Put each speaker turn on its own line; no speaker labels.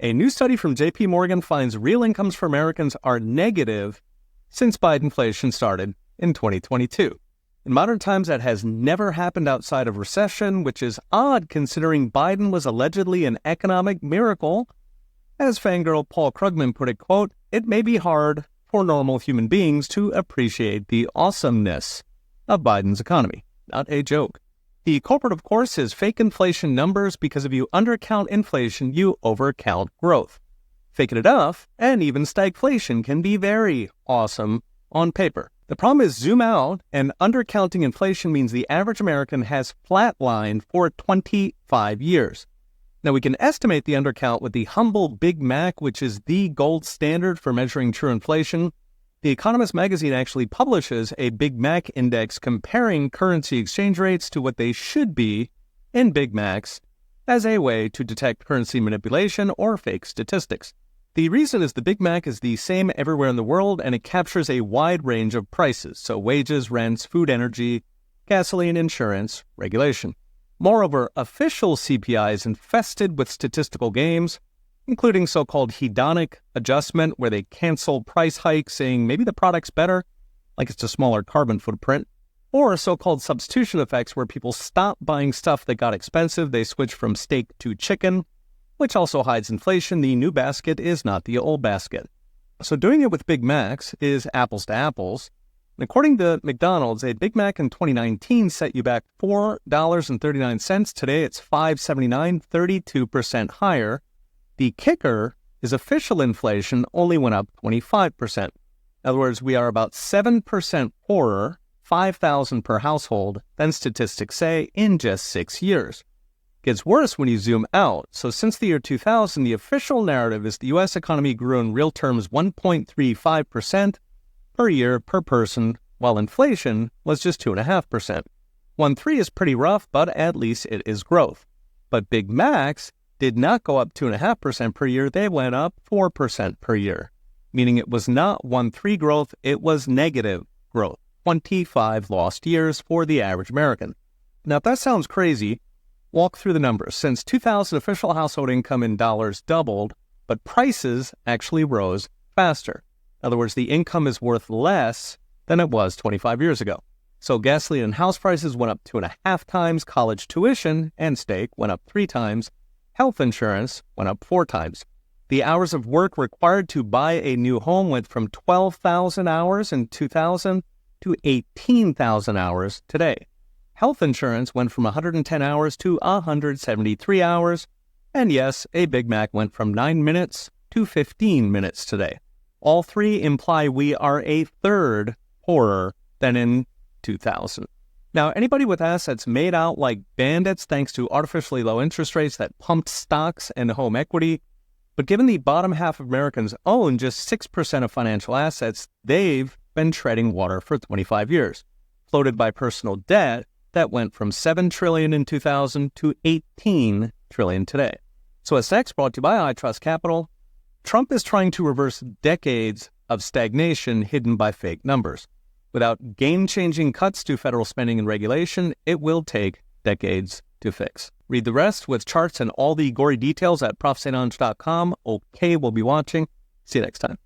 A new study from J.P. Morgan finds real incomes for Americans are negative since Bidenflation started in 2022. In modern times, that has never happened outside of recession, which is odd considering Biden was allegedly an economic miracle. As fangirl Paul Krugman put it, quote, "It may be hard for normal human beings to appreciate the awesomeness of Biden's economy." Not a joke. The culprit, of course, is fake inflation numbers, because if you undercount inflation, you overcount growth. Fake it enough, and even stagflation can be very awesome on paper. The problem is zoom out, and undercounting inflation means the average American has flatlined for 25 years. Now, we can estimate the undercount with the humble Big Mac, which is the gold standard for measuring true inflation. The Economist magazine actually publishes a Big Mac index comparing currency exchange rates to what they should be in Big Macs as a way to detect currency manipulation or fake statistics. The reason is the Big Mac is the same everywhere in the world, and it captures a wide range of prices, so wages, rents, food, energy, gasoline, insurance, regulation. Moreover, official CPI is infested with statistical games, including so-called hedonic adjustment, where they cancel price hikes saying maybe the product's better, like it's a smaller carbon footprint, or so-called substitution effects, where people stop buying stuff that got expensive, they switch from steak to chicken, which also hides inflation. The new basket is not the old basket. So doing it with Big Macs is apples to apples. And according to McDonald's, a Big Mac in 2019 set you back $4.39. Today it's $5.79, 32% higher. The kicker is official inflation only went up 25%. In other words, we are about 7% poorer, $5,000 per household, than statistics say, in just 6 years. Gets worse when you zoom out. So since the year 2000, the official narrative is the U.S. economy grew in real terms 1.35% per year per person, while inflation was just 2.5%. 1.3 is pretty rough, but at least it is growth. But Big Macs did not go up 2.5% per year. They went up 4% per year, meaning it was not 1.3 growth, it was negative growth. 25 lost years for the average American. Now, if that sounds crazy, walk through the numbers. Since 2000, official household income in dollars doubled, but prices actually rose faster. In other words, the income is worth less than it was 25 years ago. So gasoline and house prices went up 2.5 times, college tuition and steak went up 3 times, health insurance went up 4 times. The hours of work required to buy a new home went from 12,000 hours in 2000 to 18,000 hours today. Health insurance went from 110 hours to 173 hours. And yes, a Big Mac went from 9 minutes to 15 minutes today. All three imply we are a third poorer than in 2000. Now, anybody with assets made out like bandits thanks to artificially low interest rates that pumped stocks and home equity. But given the bottom half of Americans own just 6% of financial assets, they've been treading water for 25 years, floated by personal debt that went from $7 trillion in 2000 to $18 trillion today. So as next, brought to you by iTrust Capital, Trump is trying to reverse decades of stagnation hidden by fake numbers. Without game-changing cuts to federal spending and regulation, it will take decades to fix. Read the rest with charts and all the gory details at profsainanj.com. Okay, we'll be watching. See you next time.